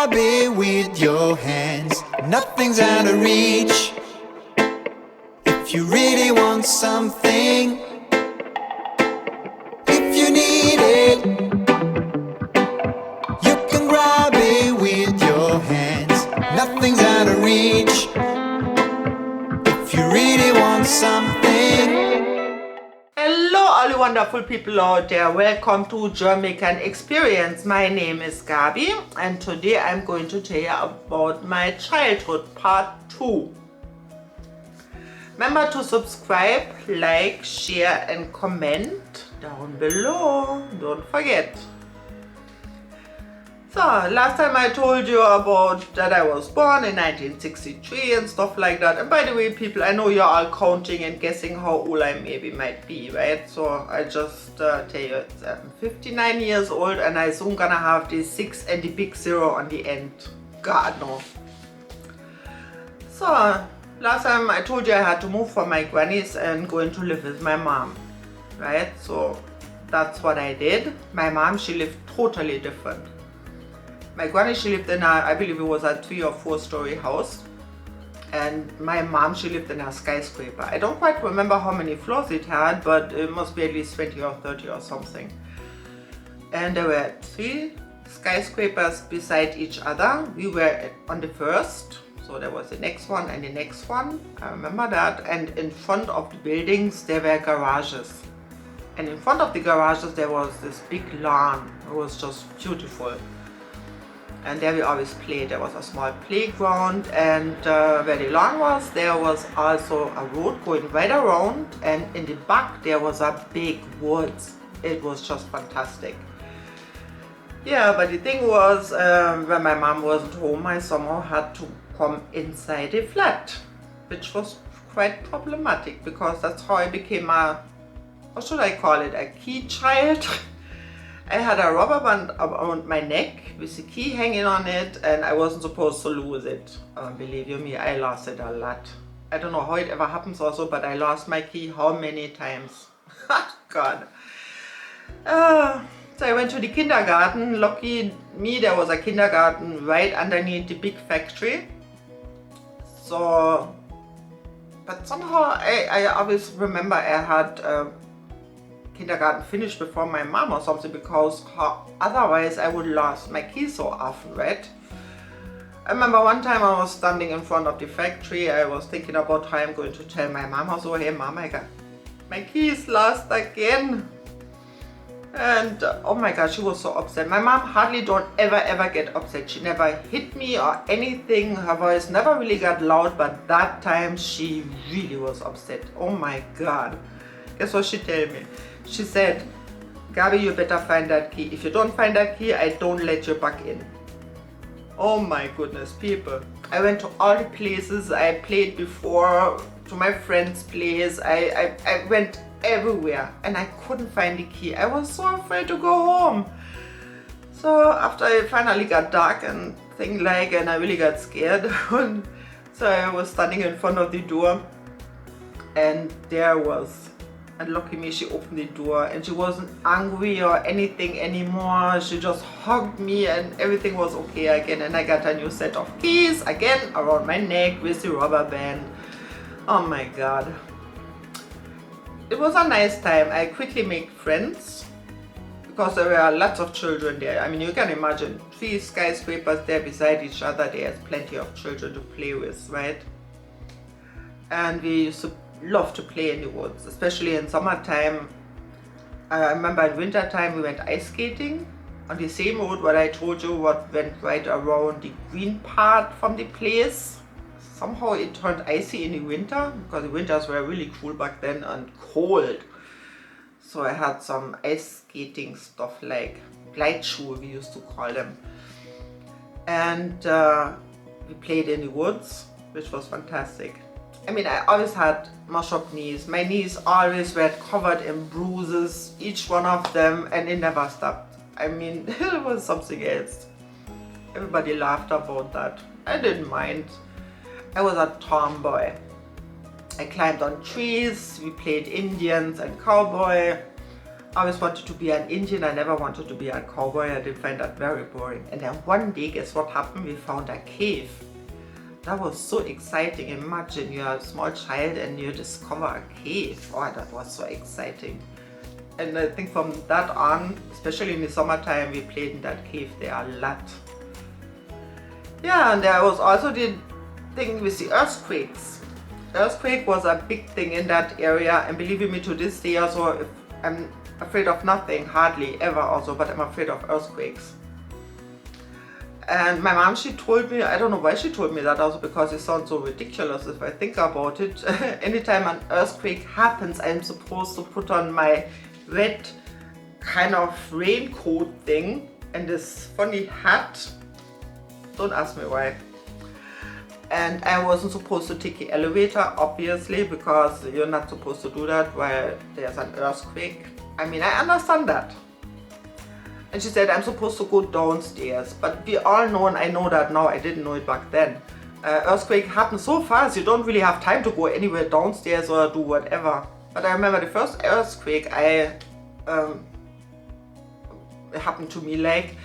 grab it with your hands. Nothing's out of reach. If you really want something, if you need it, you can grab it with your hands. Nothing's out of reach. If you really want something. Hello all you wonderful people out there, welcome to Germaican Experience. My name is Gabi and today I'm going to tell you about my childhood part 2. Remember to subscribe, like, share and comment down below, don't forget. So last time I told you about that I was born in 1963 and stuff like that. And by the way people, I know you're all counting and guessing how old I maybe might be, right? So I just tell you I'm 59 years old and I soon gonna have the 6 and the big 0 on the end. God no. So last time I told you I had to move from my granny's and going to live with my mom, right? So that's what I did. My mom, she lived totally different. My granny, she lived in I believe it was a 3 or 4 story house, and my mom, she lived in a skyscraper. I don't quite remember how many floors it had, but it must be at least 20 or 30 or something. And there were 3 skyscrapers beside each other. We were on the first, so there was the next one and the next one. I remember that. And in front of the buildings there were garages, and in front of the garages there was this big lawn. It was just beautiful. And there we always played. There was a small playground, and where the lawn was, there was also a road going right around, and in the back there was a big woods. It was just fantastic. Yeah, but the thing was, when my mom wasn't home, I somehow had to come inside the flat, which was quite problematic because that's how I became a, what should I call it, a key child. I had a rubber band around my neck with the key hanging on it, and I wasn't supposed to lose it. Believe you me, I lost it a lot. I don't know how it ever happens also, but I lost my key how many times? God. So I went to the kindergarten. Lucky me, there was a kindergarten right underneath the big factory. So, but somehow I always remember I had kindergarten finished before my mom or something, because otherwise I would lost my keys so often, right? I remember one time I was standing in front of the factory. I was thinking about how I'm going to tell my mom also, hey mom, I got my keys lost again. And oh my god, she was so upset. My mom hardly don't ever get upset. She never hit me or anything. Her voice never really got loud, but that time she really was upset. Oh my god. Guess what she told me? She said, Gabi, you better find that key. If you don't find that key, I don't let you back in. Oh my goodness, people. I went to all the places I played before, to my friend's place. I went everywhere and I couldn't find the key. I was so afraid to go home. So after it finally got dark and things like, and I really got scared. So I was standing in front of the door, and there was, and lucky me, she opened the door and she wasn't angry or anything anymore. She just hugged me and everything was okay again. And I got a new set of keys again around my neck with the rubber band. Oh my god. It was a nice time. I quickly made friends because there were lots of children there. I mean, you can imagine 3 skyscrapers there beside each other. There's plenty of children to play with, right? And we used to love to play in the woods, especially in summertime. I remember in winter time we went ice skating on the same road what I told you, what went right around the green part from the place. Somehow it turned icy in the winter because the winters were really cool back then and cold. So I had some ice skating stuff like glide shoe, we used to call them. And we played in the woods, which was fantastic. I mean, I always had mush up knees. My knees always were covered in bruises, each one of them, and it never stopped. I mean, it was something else. Everybody laughed about that. I didn't mind. I was a tomboy. I climbed on trees, we played Indians and cowboy. I always wanted to be an Indian. I never wanted to be a cowboy. I did find that very boring. And then one day, guess what happened? We found a cave. That was so exciting. Imagine you're a small child and you discover a cave. Oh, that was so exciting. And I think from that on, especially in the summertime, we played in that cave there a lot. Yeah, and there was also the thing with the earthquakes. Earthquake was a big thing in that area, and believe me, to this day also, I'm afraid of nothing, hardly ever also, but I'm afraid of earthquakes. And my mom, she told me, I don't know why she told me that also, because it sounds so ridiculous if I think about it. Anytime an earthquake happens, I'm supposed to put on my red kind of raincoat thing and this funny hat. Don't ask me why. And I wasn't supposed to take the elevator, obviously, because you're not supposed to do that while there's an earthquake. I mean, I understand that. And she said I'm supposed to go downstairs, but we all know, and I know that now, I didn't know it back then. Earthquake happens so fast, you don't really have time to go anywhere downstairs or do whatever. But I remember the first earthquake it happened to me, like,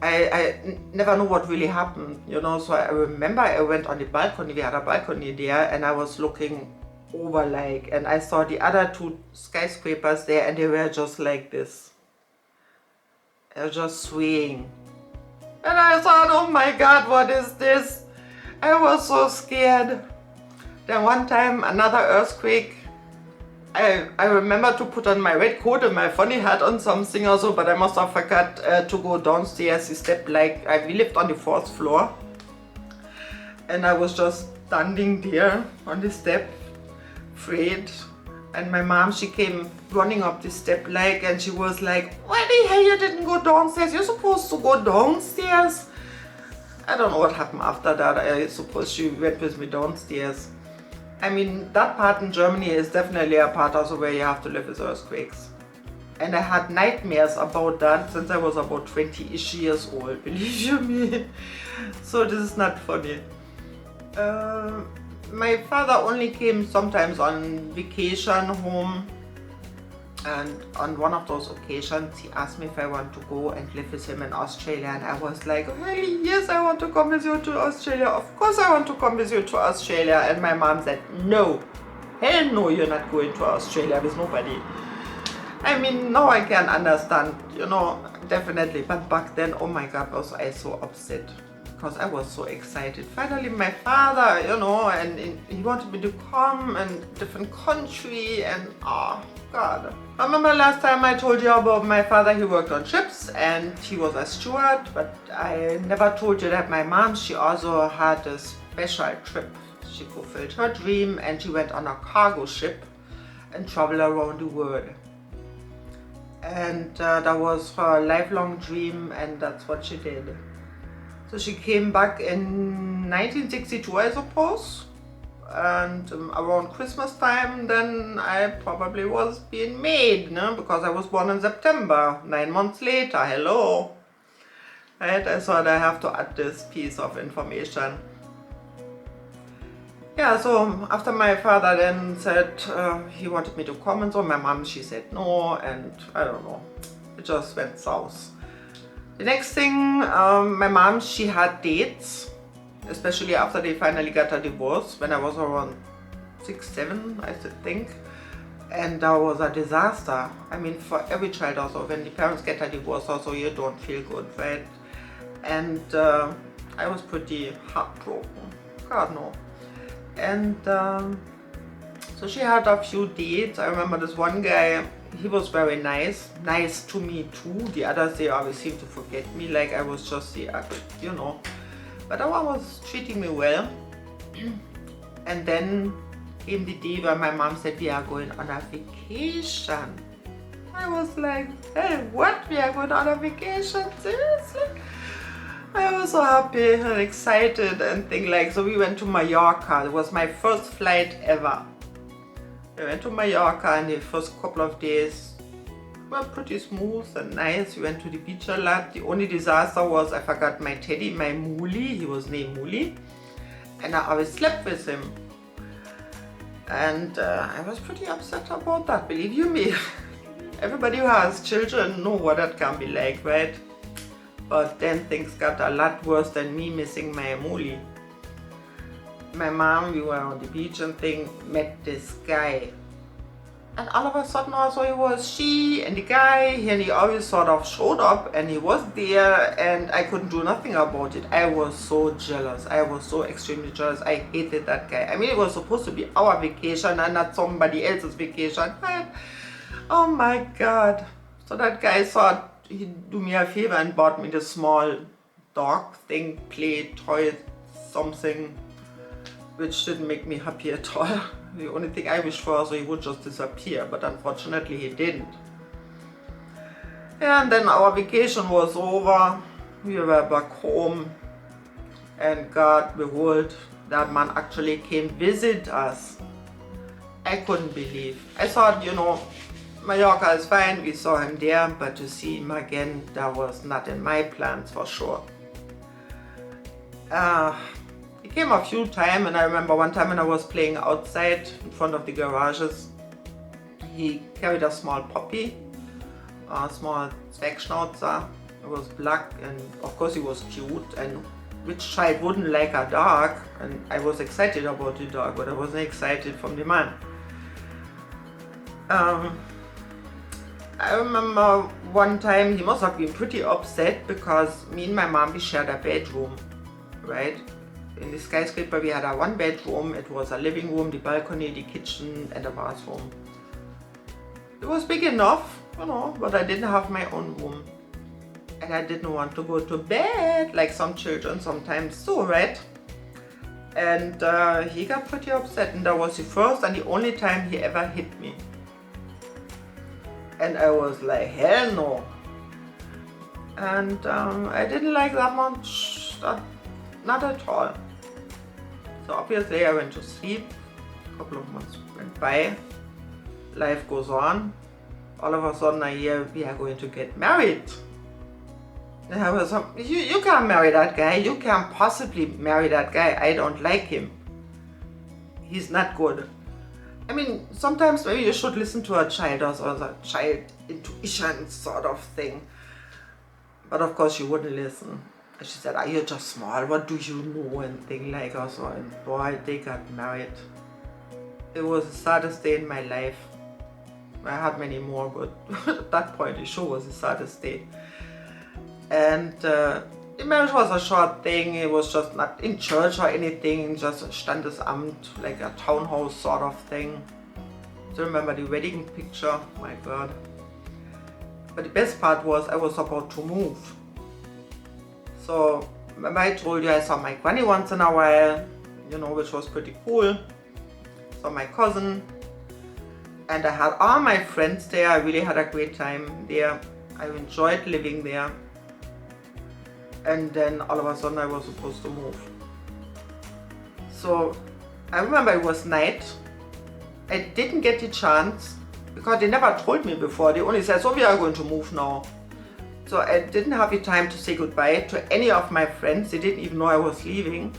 I never know what really happened, you know. So I remember I went on the balcony, we had a balcony there, and I was looking over, like, and I saw the other two skyscrapers there, and they were just like this. They were just swaying. And I thought, oh my God, what is this? I was so scared. Then one time, another earthquake, I remember to put on my red coat and my funny hat on something also, but I must have forgot to go downstairs. The step, like, we lived on the 4th floor, and I was just standing there on the step, afraid. And my mom, she came running up the step, like, and she was like, why the hell you didn't go downstairs? You're supposed to go downstairs. I don't know what happened after that. I suppose she went with me downstairs. I mean, that part in Germany is definitely a part also where you have to live with earthquakes. And I had nightmares about that since I was about 20-ish years old, believe you me. So this is not funny. My father only came sometimes on vacation home, and on one of those occasions he asked me if I want to go and live with him in Australia, and I was like, really, yes, I want to come with you to Australia. Of course I want to come with you to Australia. And my mom said, no, hell no, you're not going to Australia with nobody. I mean, now I can understand, you know, definitely, but back then, oh my God, was I so upset. Because I was so excited. Finally, my father, you know, and he wanted me to come and different country, and oh God. I remember last time I told you about my father. He worked on ships and he was a steward, but I never told you that my mom, she also had a special trip. She fulfilled her dream and she went on a cargo ship and traveled around the world. And that was her lifelong dream, and that's what she did. So she came back in 1962, I suppose, and around Christmas time, then I probably was being made, no? Because I was born in September, 9 months later, hello. Right, I thought I have to add this piece of information. Yeah, so after my father then said he wanted me to come, and so my mom, she said no, and I don't know, it just went south. The next thing, my mom, she had dates, especially after they finally got a divorce, when I was around 6, 7, I think. And that was a disaster. I mean, for every child also, when the parents get a divorce also, you don't feel good, right? And I was pretty heartbroken, God no. And so she had a few dates. I remember this one guy, he was very nice to me too. The others, they always seemed to forget me, like I was just the, you know. But that one was treating me well. And then came the day where my mom said we are going on a vacation. I was like, hey, what? We are going on a vacation? Seriously? I was so happy and excited and thing like, so we went to Mallorca. It was my first flight ever. We went to Mallorca, and the first couple of days were pretty smooth and nice. We went to the beach a lot. The only disaster was I forgot my teddy, my Moolie. He was named Moolie, and I always slept with him. And I was pretty upset about that, believe you me. Everybody who has children know what that can be like, right? But then things got a lot worse than me missing my Emily. My mom, we were on the beach and met this guy. And all of a sudden also it was she and the guy, and he always sort of showed up and he was there and I couldn't do nothing about it. I was so jealous. I was so extremely jealous. I hated that guy. I mean, it was supposed to be our vacation and not somebody else's vacation. But, oh my God. So that guy thought he'd do me a favor and bought me this small dog thing, play, toy, something, which didn't make me happy at all. The only thing I wished for was he would just disappear, but unfortunately he didn't. And then our vacation was over. We were back home, and God behold, that man actually came visit us. I couldn't believe. I thought, Mallorca is fine, we saw him there, but to see him again, that was not in my plans for sure. He came a few times, and I remember one time when I was playing outside in front of the garages, he carried a small puppy, a small Zwergschnauzer. It was black, and of course he was cute, and which child wouldn't like a dog? And I was excited about the dog, but I wasn't excited from the man. I remember one time he must have been pretty upset because me and my mom, we shared a bedroom, right? In the skyscraper we had a one bedroom. It was a living room, the balcony, the kitchen and a bathroom. It was big enough, but I didn't have my own room. And I didn't want to go to bed like some children sometimes do, right? And he got pretty upset, and that was the first and the only time he ever hit me. And I was like, hell no. And I didn't like that much, not at all. So obviously I went to sleep. A couple of months went by. Life goes on. All of a sudden I hear we are going to get married. And I was like, you can't marry that guy. You can't possibly marry that guy. I don't like him. He's not good. I mean, sometimes maybe you should listen to a child or a child intuition sort of thing. But of course she wouldn't listen. And she said, you're just small, what do you know? And things like that. And boy, they got married. It was the saddest day in my life. I had many more, but at that point it sure was the saddest day. And the marriage was a short thing. It was just not in church or anything, just a Standesamt, like a townhouse sort of thing. So remember the wedding picture, my God. But the best part was I was about to move. So remember I told you I saw my granny once in a while, which was pretty cool. Saw my cousin, and I had all my friends there. I really had a great time there. I enjoyed living there. And then all of a sudden I was supposed to move. So I remember it was night. I didn't get the chance because they never told me before. They only said, so we are going to move now. So I didn't have the time to say goodbye to any of my friends. They didn't even know I was leaving.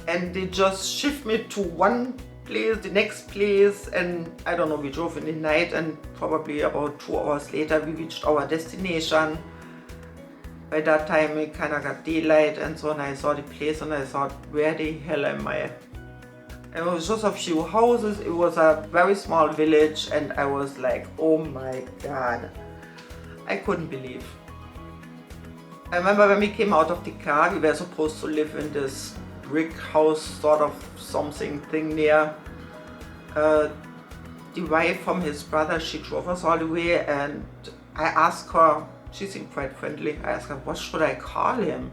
And they just shift me to one place, the next place, and I don't know, we drove in the night, and probably about 2 hours later we reached our destination. By that time it kind of got daylight and so on. I saw the place and I thought, where the hell am I? And it was just a few houses. It was a very small village, and I was like, oh my God. I couldn't believe. I remember when we came out of the car, we were supposed to live in this brick house sort of something thing there. The wife from his brother, she drove us all the way, and I asked her, she seemed quite friendly. I asked her, what should I call him?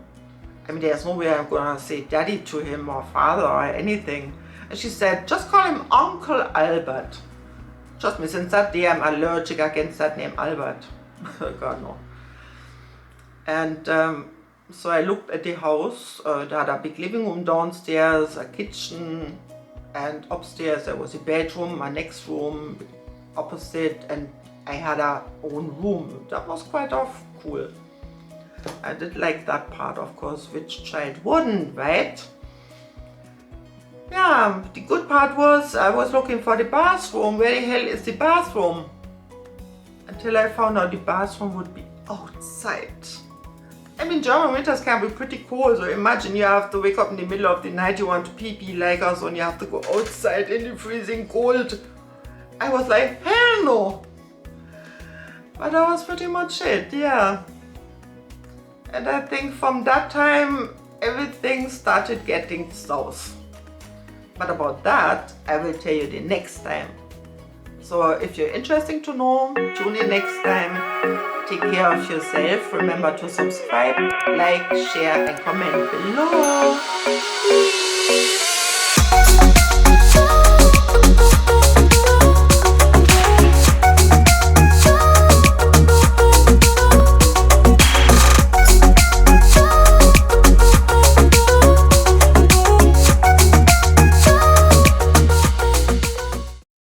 I mean, there's no way I'm gonna say daddy to him or father or anything. And she said, just call him Uncle Albert. Trust me, since that day I'm allergic against that name Albert. God no. And so I looked at the house. They had a big living room downstairs, a kitchen, and upstairs there was a bedroom, my next room opposite, and I had our own room. That was quite cool. I did like that part, of course. Which child wouldn't, right? Yeah, the good part was I was looking for the bathroom. Where the hell is the bathroom? until I found out the bathroom would be outside. I mean, German winters can be pretty cold, so imagine you have to wake up in the middle of the night, you want to pee like us, and you have to go outside in the freezing cold. I was like, hell no! But that was pretty much it, yeah. And I think from that time, everything started getting south. But about that, I will tell you the next time. So if you're interested to know, tune in next time. Take care of yourself. Remember to subscribe, like, share, and comment below.